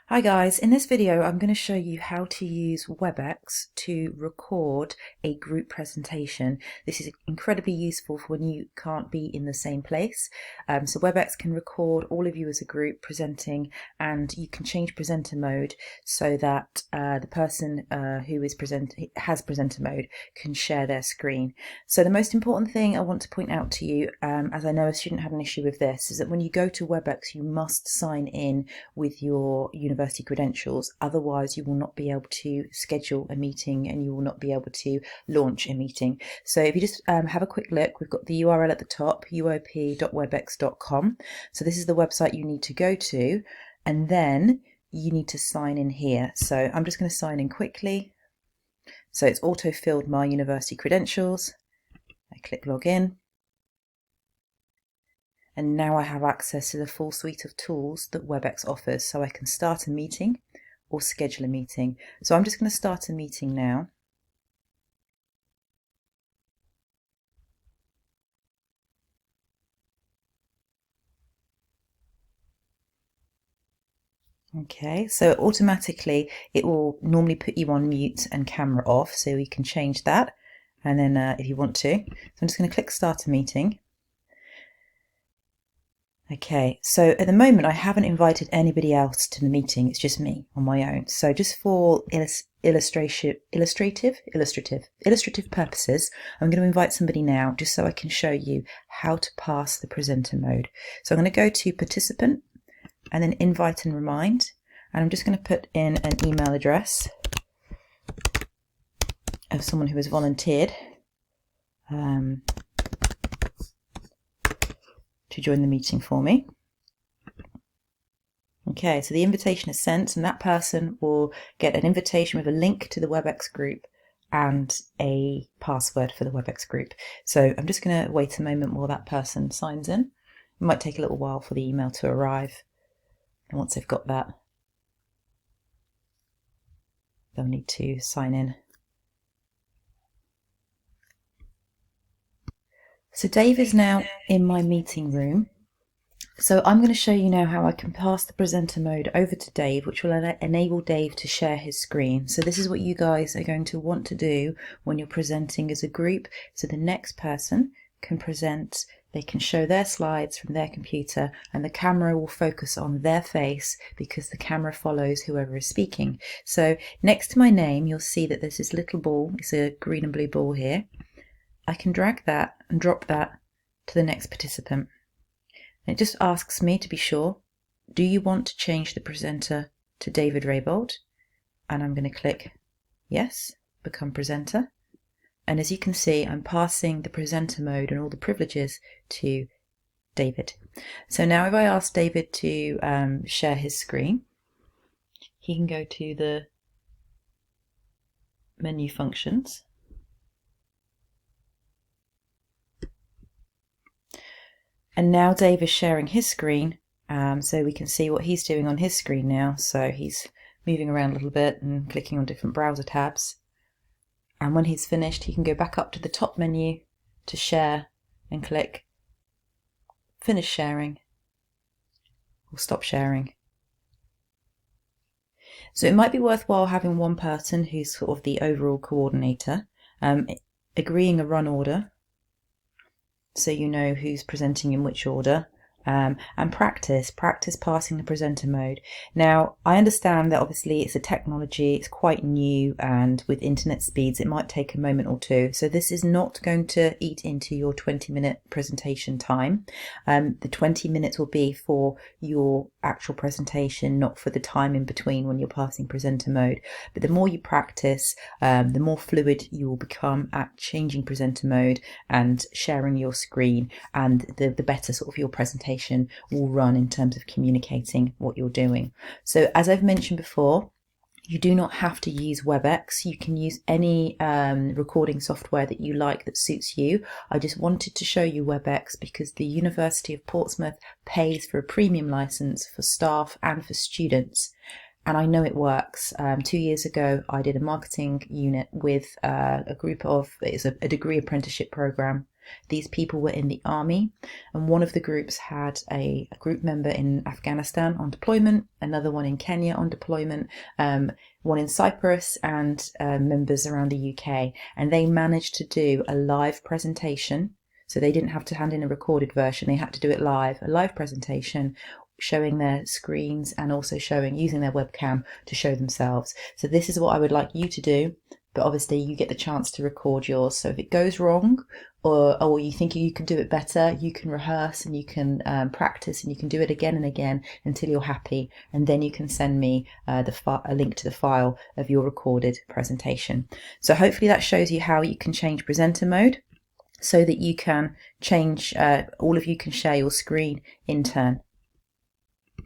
Hi guys, in this video I'm going to show you how to use WebEx to record a group presentation. This is incredibly useful for when you can't be in the same place. So WebEx can record all of you as a group presenting, and you can change presenter mode so that the person who is has presenter mode can share their screen. So the most important thing I want to point out to you, as I know a student had an issue with this, is that when you go to WebEx you must sign in with your university credentials, otherwise you will not be able to schedule a meeting and you will not be able to launch a meeting. So if you just have a quick look, we've got the URL at the top, uop.webex.com. So this is the website you need to go to, and then you need to sign in here. So I'm just going to sign in quickly. So it's auto-filled my university credentials. I click login. And now I have access to the full suite of tools that WebEx offers, so I can start a meeting or schedule a meeting. So I'm just going to start a meeting now. Okay, so automatically it will normally put you on mute and camera off, so you can change that, and then if you want to. So I'm just going to click start a meeting. Okay, so at the moment I haven't invited anybody else to the meeting, it's just me on my own. So just for illustrative purposes, I'm going to invite somebody now just so I can show you how to pass the presenter mode. So I'm going to go to participant and then invite and remind, and I'm just going to put in an email address of someone who has volunteered to join the meeting for me. Okay, so the invitation is sent, and that person will get an invitation with a link to the WebEx group and a password for the WebEx group. So I'm just going to wait a moment while that person signs in. It might take a little while for the email to arrive, and once they've got that, they'll need to sign in. So Dave is now in my meeting room. So I'm going to show you now how I can pass the presenter mode over to Dave, which will enable Dave to share his screen. So this is what you guys are going to want to do when you're presenting as a group. So the next person can present, they can show their slides from their computer, and the camera will focus on their face because the camera follows whoever is speaking. So next to my name, you'll see that there's this little ball. It's a green and blue ball here. I can drag that and drop that to the next participant. And it just asks me to be sure, do you want to change the presenter to David Raybould? And I'm going to click yes, become presenter. And as you can see, I'm passing the presenter mode and all the privileges to David. So now if I ask David to share his screen, he can go to the menu functions. And now Dave is sharing his screen, so we can see what he's doing on his screen now. So he's moving around a little bit and clicking on different browser tabs. And when he's finished, he can go back up to the top menu to share and click finish sharing or stop sharing. So it might be worthwhile having one person who's sort of the overall coordinator, agreeing a run order, so you know who's presenting in which order, and practice passing the presenter mode. Now, I understand that obviously it's a technology, it's quite new, and with internet speeds it might take a moment or two, so this is not going to eat into your 20-minute presentation time. The 20 minutes will be for your actual presentation, not for the time in between when you're passing presenter mode. But the more you practice, the more fluid you will become at changing presenter mode and sharing your screen, and the better sort of your presentation will run in terms of communicating what you're doing. So as I've mentioned before, you do not have to use WebEx. You can use any recording software that you like that suits you. I just wanted to show you WebEx because the University of Portsmouth pays for a premium license for staff and for students. And I know it works. 2 years ago, I did a marketing unit with a group of, it's a degree apprenticeship program. These people were in the army, and one of the groups had a group member in Afghanistan on deployment, another one in Kenya on deployment, one in Cyprus, and members around the UK. And they managed to do a live presentation. So they didn't have to hand in a recorded version, they had to do it live, a live presentation showing their screens and also using their webcam to show themselves. So this is what I would like you to do, but obviously you get the chance to record yours. So if it goes wrong, or you think you can do it better, you can rehearse and you can practice and you can do it again and again until you're happy, and then you can send me a link to the file of your recorded presentation. So hopefully that shows you how you can change presenter mode so that you can change, all of you can share your screen in turn.